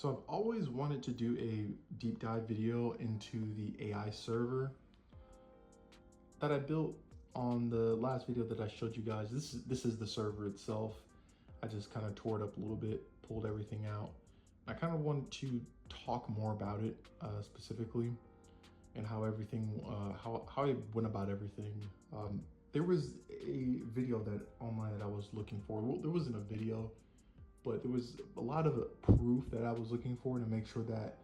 So I've always wanted to do a deep dive video into the AI server that I built on the last video that I showed you guys. This is the server itself. I just kind of tore it up a little bit, pulled everything out. I kind of wanted to talk more about it specifically and how everything, how I went about everything. There was a video that online that I was looking for. Well, there wasn't a video, but there was a lot of proof that I was looking for to make sure that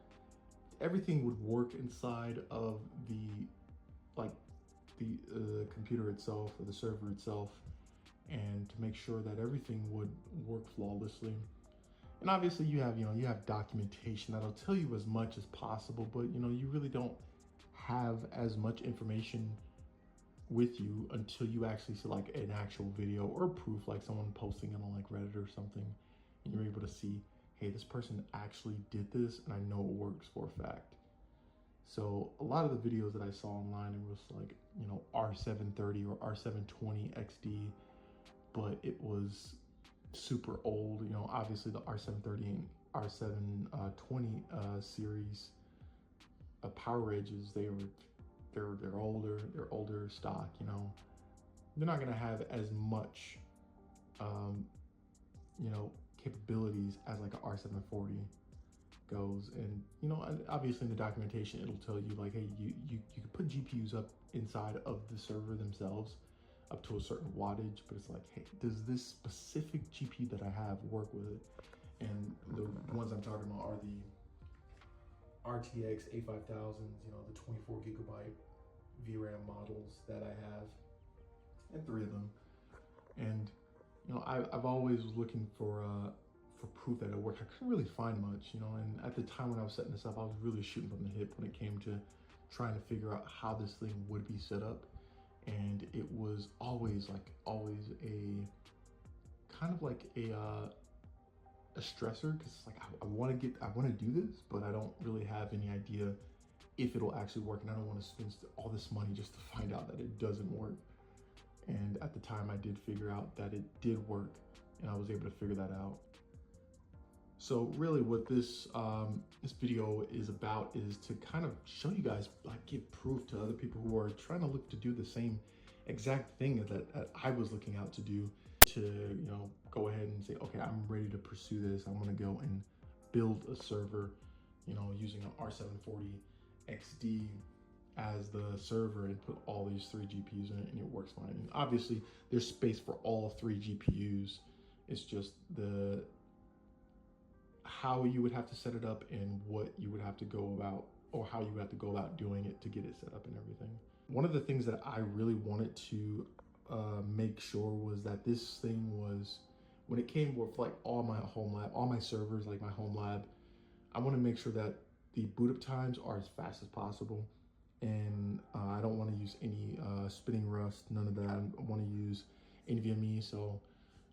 everything would work inside of the computer itself or the server itself, and to make sure that everything would work flawlessly. And obviously you have documentation that'll tell you as much as possible, but you really don't have as much information with you until you actually see like an actual video or proof, like someone posting it on like Reddit or something, and you're able to see, hey, this person actually did this and I know it works for a fact. So a lot of the videos that I saw online, it was like, R730 or R720 XD, but it was super old. Obviously the R730 and R720 series Power Edges, they're older stock. They're not gonna have as much capabilities as like an R740 goes. And obviously in the documentation it'll tell you like, hey, you can put GPUs up inside of the server themselves up to a certain wattage, but it's like, hey, does this specific GPU that I have work with it? And the ones I'm talking about are the RTX A5000s, the 24 gigabyte VRAM models that I have, and 3 of them. And I've always was looking for proof that it worked. I couldn't really find much, and at the time when I was setting this up, I was really shooting from the hip when it came to trying to figure out how this thing would be set up. And it was always a kind of like a stressor, because it's like I want to do this, but I don't really have any idea if it'll actually work, and I don't want to spend all this money just to find out that it doesn't work. And at the time I did figure out that it did work, and I was able to figure that out. So really what this this video is about is to kind of show you guys, like, give proof to other people who are trying to look to do the same exact thing that I was looking out to do, to go ahead and say, okay, I'm ready to pursue this. I'm gonna go and build a server, using an R740 XD as the server, and put all these 3 GPUs in it, and it works fine. And obviously there's space for all 3 GPUs. It's just how you would have to set it up and what you would have to go about, or how you would have to go about doing it to get it set up and everything. One of the things that I really wanted to make sure was that this thing was, when it came with like all my Homelab, all my servers, like my Homelab, I want to make sure that the boot up times are as fast as possible. And I don't want to use any spinning rust, none of that. I want to use NVMe. So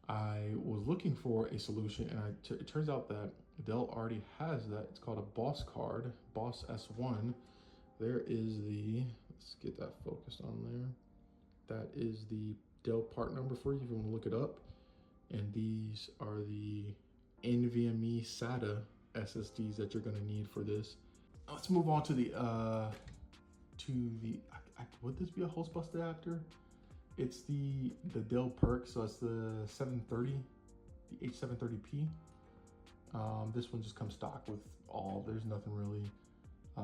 I was looking for a solution, and it turns out that Dell already has that. It's called a Boss card, Boss S1. There is the, let's get that focused on there. That is the Dell part number for you if you want to look it up. And these are the NVMe SATA SSDs that you're going to need for this. Let's move on to would this be a host bus adapter? It's the Dell Perk, so it's the 730, the H730P. This one just comes stock with there's nothing really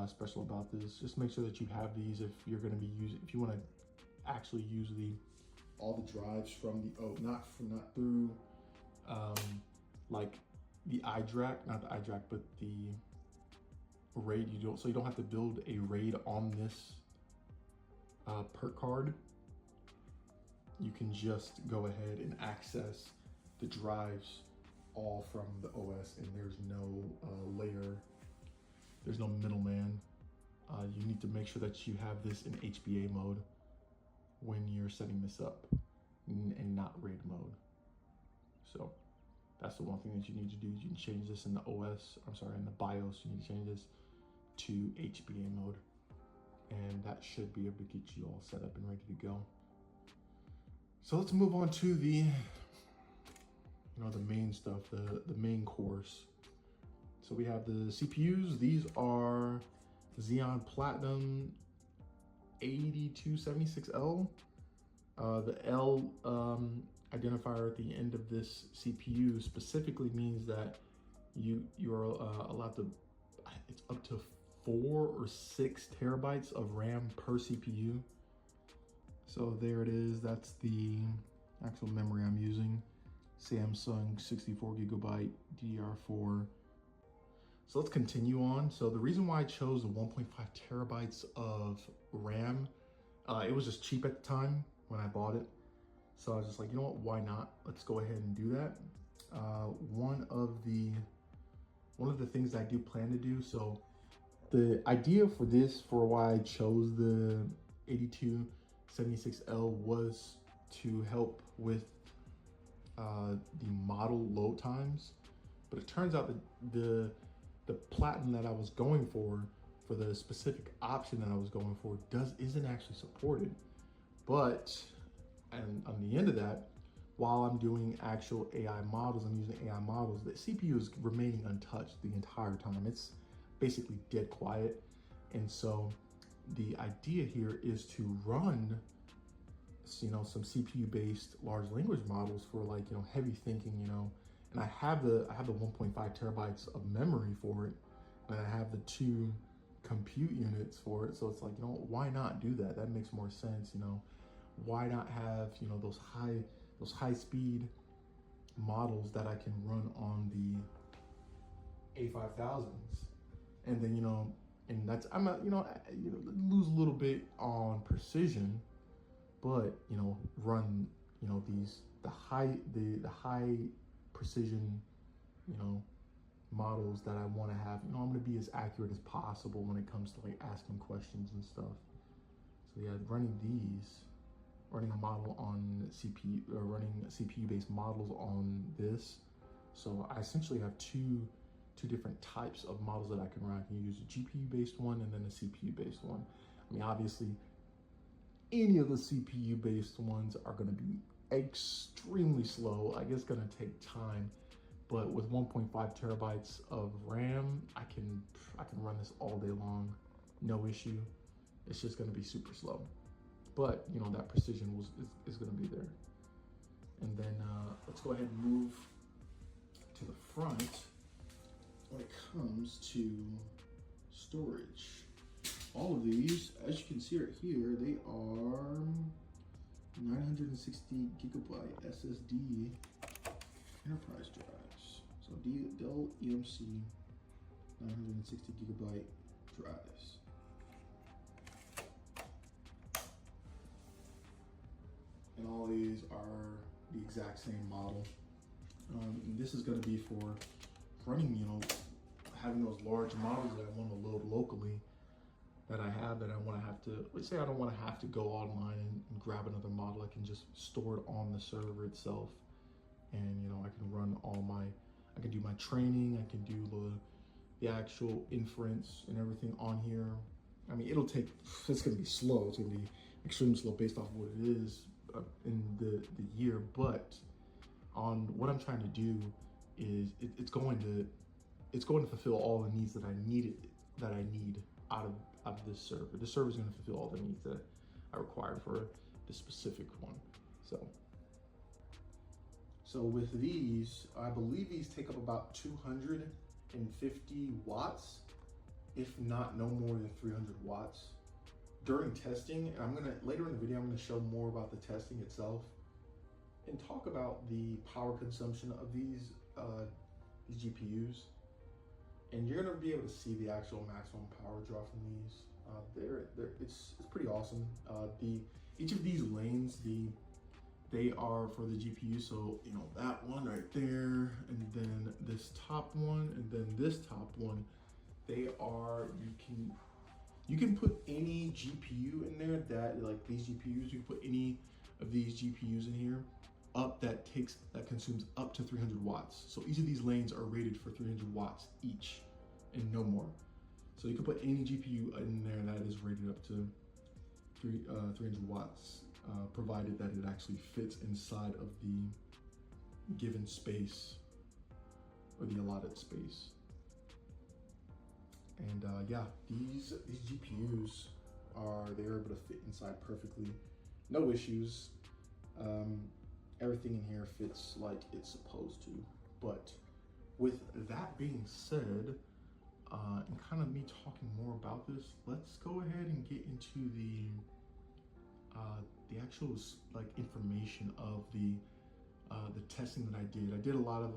special about this. Just make sure that you have these if you're going to be if you want to actually use all the drives from not through like the iDRAC, not the iDRAC, but the RAID. So you don't have to build a RAID on this Perk card. You can just go ahead and access the drives all from the OS, and there's no layer, there's no middleman. You need to make sure that you have this in HBA mode when you're setting this up, and not RAID mode. So that's the one thing that you need to do. You can change this in the in the BIOS. You need to change this to HBA mode, and that should be able to get you all set up and ready to go. So let's move on to the main stuff, the main course. So we have the CPUs. These are Xeon Platinum 8276L. The L identifier at the end of this CPU specifically means that you're allowed to, it's up to 4 or 6 terabytes of RAM per CPU. So there it is. That's the actual memory I'm using. Samsung 64 gigabyte DDR4. So let's continue on. So the reason why I chose the 1.5 terabytes of RAM, it was just cheap at the time when I bought it. So I was just like, you know what, why not? Let's go ahead and do that. One of the things I do plan to do, so the idea for this, for why I chose the 8276L, was to help with the model load times. But it turns out that the platinum that I was going for the specific option that I was going for, isn't actually supported. But, and on the end of that, while I'm doing actual AI models, I'm using AI models, the CPU is remaining untouched the entire time. It's basically dead quiet. And so the idea here is to run, you know, some CPU based large language models for, like, you know, heavy thinking, you know. And I have the 1.5 terabytes of memory for it, and I have the 2 compute units for it. So it's like, you know, why not do that? That makes more sense, you know. Why not have, you know, those high speed models that I can run on the A5000s, and then, you know, and that's, I'm not, you know, lose a little bit on precision, but, you know, run, you know, the high precision, you know, models that I want to have. You know, I'm going to be as accurate as possible when it comes to, like, asking questions and stuff. So yeah, running a model on CPU, or running CPU based models on this. So I essentially have two different types of models that I can run. I can use a GPU based one and then a CPU based one. I mean, obviously any of the CPU based ones are going to be extremely slow. I guess going to take time, but with 1.5 terabytes of RAM, I can run this all day long, no issue. It's just going to be super slow, but, you know, that precision is going to be there. And then let's go ahead and move to the front when it comes to storage. All of these, as you can see right here, they are 960 gigabyte SSD enterprise drives. So Dell EMC 960 gigabyte drives. And all these are the exact same model. And this is going to be for running, you know, having those large models that I want to load locally, that I want to have to, let's say I don't want to have to go online and grab another model. I can just store it on the server itself. And, you know, I can run I can do my training, I can do the actual inference and everything on here. I mean, it's going to be slow. It's going to be extremely slow based off of what it is in the year, but on what I'm trying to do is it's going to fulfill all the needs that I need out of this server. This server is going to fulfill all the needs that I require for this specific one. So with these, I believe these take up about 250 watts, if not no more than 300 watts during testing. And later in the video, I'm gonna show more about the testing itself and talk about the power consumption of these GPUs. And you're gonna be able to see the actual maximum power draw from these. It's pretty awesome. Each of these lanes, they are for the GPU. So, you know, that one right there, and then this top one, and then this top one, they are, you can put any GPU in there that, like these GPUs, you can put any of these GPUs in here that consumes up to 300 watts. So each of these lanes are rated for 300 watts each and no more. So you can put any GPU in there that is rated up to 300 watts, provided that it actually fits inside of the given space or the allotted space. And yeah, these GPUs they're able to fit inside perfectly, no issues. Everything in here fits like it's supposed to. But with that being said, and kind of me talking more about this, let's go ahead and get into the actual like information of the testing that I did. I did a lot of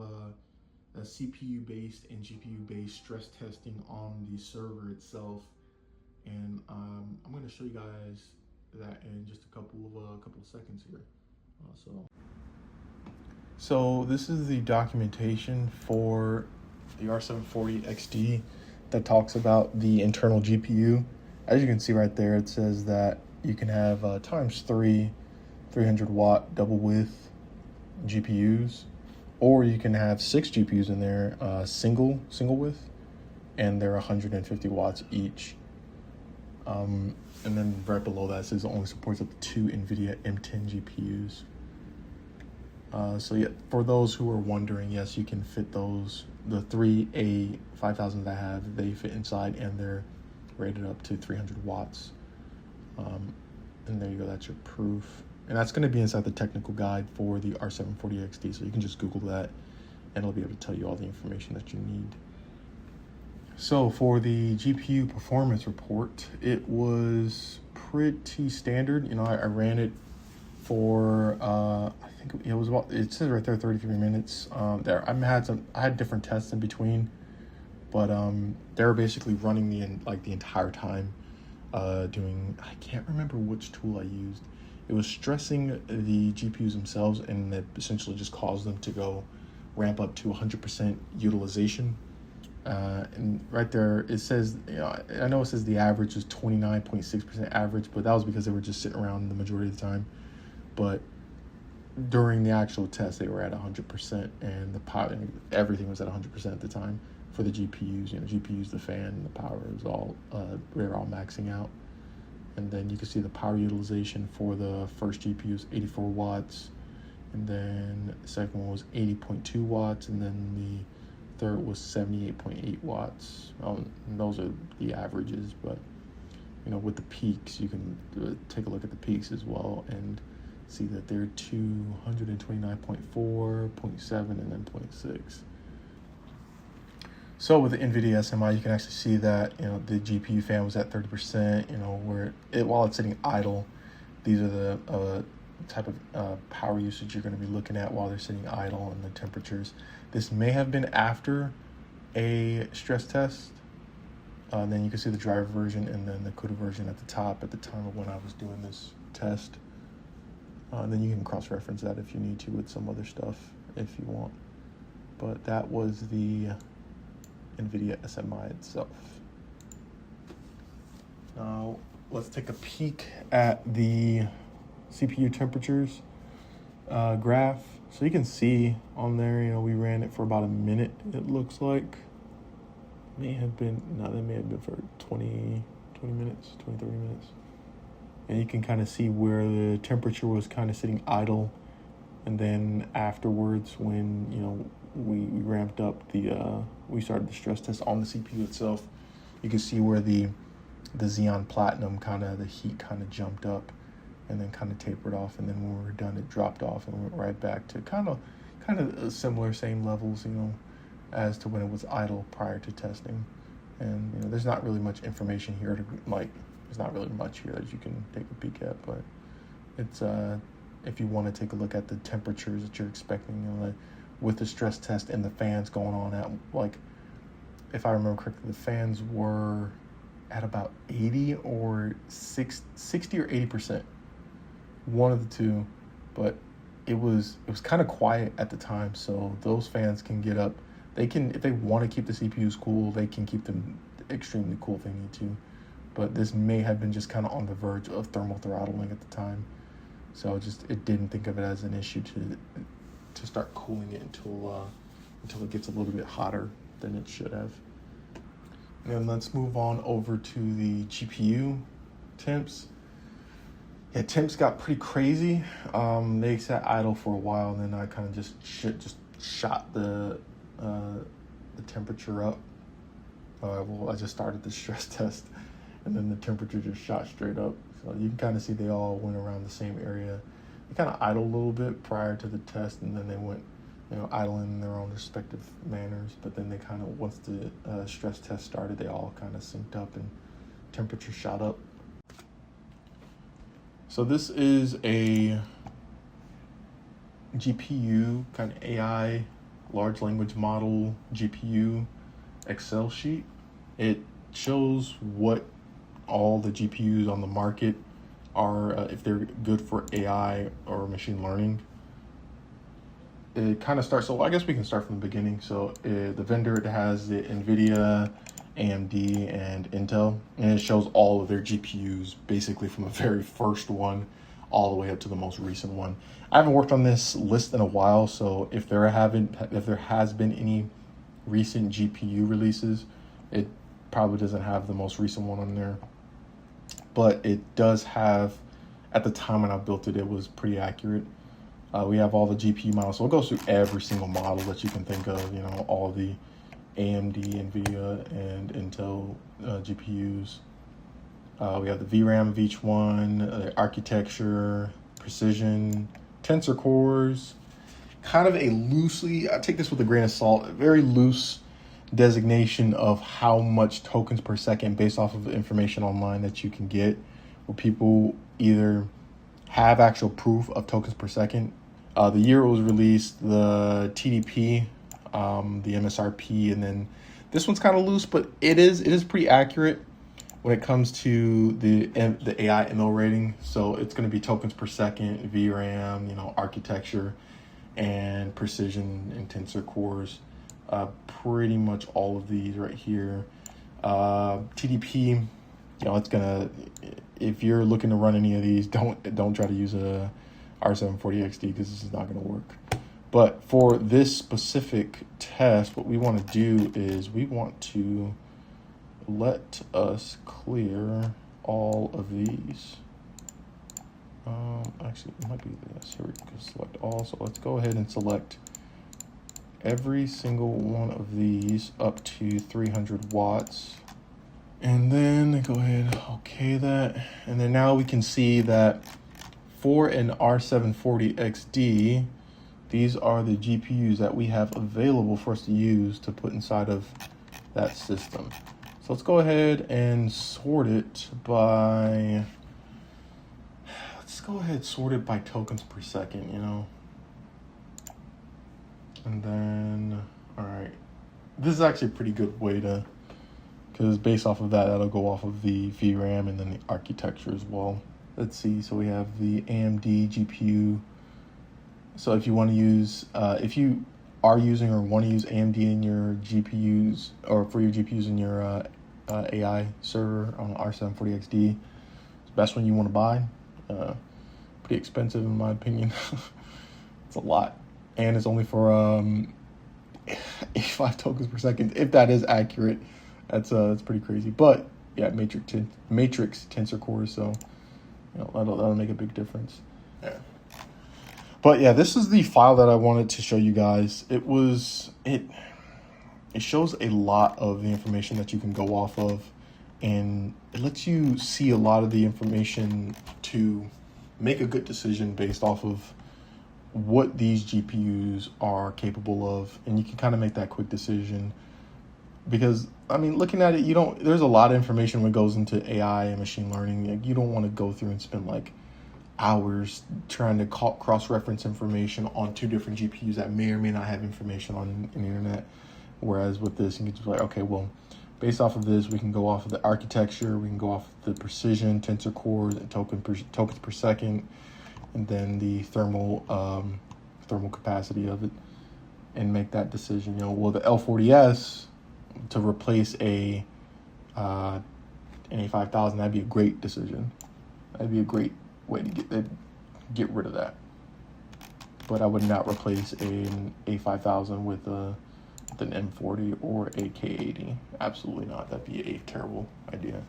CPU based and GPU based stress testing on the server itself, and I'm going to show you guys that in just a couple of seconds here. So this is the documentation for the R740 XD that talks about the internal GPU. As you can see right there, it says that you can have ×3 300 watt double width GPUs, or you can have 6 GPUs in there, single width, and they're 150 watts each. And then right below that says it only supports up to 2 NVIDIA M10 GPUs. So yeah, for those who are wondering, yes, you can fit those. The 3 A5000 that I have, they fit inside, and they're rated up to 300 watts. And there you go, that's your proof. And that's going to be inside the technical guide for the R740 XD, so you can just Google that, and it'll be able to tell you all the information that you need. So for the GPU performance report, it was pretty standard. You know, I ran it for I think it was about, it says right there 33 minutes. I had different tests in between, but they were basically running the entire time, doing, I can't remember which tool I used. It was stressing the GPUs themselves, and it essentially just caused them to ramp up to 100% utilization. And right there it says, you know, I know it says the average is 29.6% average, but that was because they were just sitting around the majority of the time. But during the actual test, they were at 100%, and the power, everything was at 100% at the time for the GPUs. You know, GPUs, the fan, the power was all they were all maxing out. And then you can see the power utilization for the first GPU was 84 watts, and then the second one was 80.2 watts, and then the third was 78.8 watts. Those are the averages, but you know, with the peaks, you can take a look at the peaks as well and see that they're 229.4, 0.7, and then 0.6. So with the NVIDIA SMI, you can actually see that, you know, the GPU fan was at 30%, you know, while it's sitting idle. These are the type of power usage you're going to be looking at while they're sitting idle, and the temperatures. This may have been after a stress test. Then you can see the driver version and then the CUDA version at the top at the time of when I was doing this test. Then you can cross-reference that if you need to with some other stuff if you want. But that was the NVIDIA SMI itself. Now let's take a peek at the CPU temperatures graph. So you can see on there, you know, we ran it for about a minute, it looks like. That may have been for 20 minutes, 30 minutes. And you can kind of see where the temperature was kind of sitting idle. And then afterwards, when, you know, we ramped up we started the stress test on the CPU itself, you can see where the Xeon Platinum the heat kind of jumped up and then kind of tapered off. And then when we were done, it dropped off and went right back to kind of similar, same levels, you know, as to when it was idle prior to testing. And, you know, there's not really much information here there's not really much here that you can take a peek at, but it's if you want to take a look at the temperatures that you're expecting, you know, with the stress test and the fans going on at, like, if I remember correctly, the fans were at about 80 or 60 or 80%, one of the two, but it was kind of quiet at the time, so those fans can get up. They can, if they want to keep the CPUs cool, they can keep them extremely cool if they need to. But this may have been just kind of on the verge of thermal throttling at the time. So it didn't think of it as an issue to start cooling it until it gets a little bit hotter than it should have. And let's move on over to the GPU temps. Yeah, temps got pretty crazy. They sat idle for a while, and then I kind of just shot the temperature up. well, I just started the stress test, and then the temperature just shot straight up. So you can kind of see they all went around the same area. They kind of idled a little bit prior to the test, and then they went, idling in their own respective manners. But then they kind of, once the stress test started, they all kind of synced up and temperature shot up. So this is a GPU kind of AI large language model GPU Excel sheet. It shows what all the GPUs on the market are, if they're good for AI or machine learning. It kind of starts, so I guess we can start from the beginning. So the vendor, it has the NVIDIA, AMD, and Intel, and it shows all of their GPUs basically from the very first one all the way up to the most recent one. I haven't worked on this list in a while, so if there has been any recent GPU releases, it probably doesn't have the most recent one on there. But it does have, at the time when I built it, it was pretty accurate. We have all the GPU models, so it goes through every single model that you can think of, all the AMD, NVIDIA, and Intel GPUs. We have the VRAM of each one, the architecture, precision, tensor cores, kind of a loosely, I take this with a grain of salt, a very loose designation of how much tokens per second based off of the information online that you can get, where people either have actual proof of tokens per second. The year it was released, the TDP, the MSRP, and then this one's kind of loose, but it is pretty accurate when it comes to the AI ML rating. So it's going to be tokens per second, VRAM, architecture, and precision and tensor cores. Pretty much all of these right here. TDP, it's gonna, if you're looking to run any of these, don't try to use a R740XD because this is not gonna work. But for this specific test, what we want to do is we want to let us clear all of these. Actually, it might be this. Here we go, select all. So let's go ahead and select every single one of these up to 300 watts. And then go ahead, okay that. And then now we can see that for an R740XD, these are the GPUs that we have available for us to use to put inside of that system. So let's go ahead and sort it by, tokens per second, And then, all right, this is actually a pretty good way to, because based off of that, that'll go off of the VRAM and then the architecture as well. Let's see, so we have the AMD GPU. So if you want to use, if you are using or want to use AMD in your GPUs, or for your GPUs in your AI server on R740XD, it's the best one you want to buy. Pretty expensive in my opinion. It's a lot. And it's only for 85 tokens per second. If that is accurate, that's pretty crazy. But yeah, matrix tensor cores, so that'll make a big difference. Yeah. But yeah, this is the file that I wanted to show you guys. It shows a lot of the information that you can go off of, and it lets you see a lot of the information to make a good decision based off of what these GPUs are capable of, and you can kind of make that quick decision. Because looking at it, there's a lot of information when it goes into AI and machine learning. You don't want to go through and spend like hours trying to cross-reference information on two different GPUs that may or may not have information on the internet. Whereas with this, you can just be like, okay, well, based off of this, we can go off of the architecture, we can go off the precision, tensor cores, and tokens per second, and then the thermal capacity of it, and make that decision. Well, the L40S to replace an A5000, that'd be a great decision. That'd be a great way to get rid of that. But I would not replace an A5000 with an M40 or a K80. Absolutely not. That'd be a terrible idea.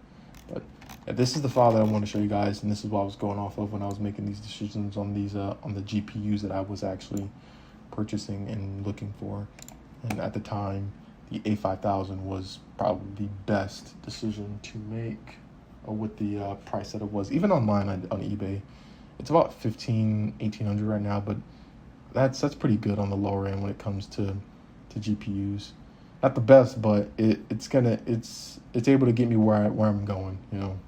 But this is the file that I want to show you guys, and this is what I was going off of when I was making these decisions on these on the GPUs that I was actually purchasing and looking for. And at the time, the A5000 was probably the best decision to make with the price that it was. Even online on eBay, it's about 1,800 right now, but that's pretty good on the lower end when it comes to GPUs. Not the best, but it's able to get me where I'm going, you know.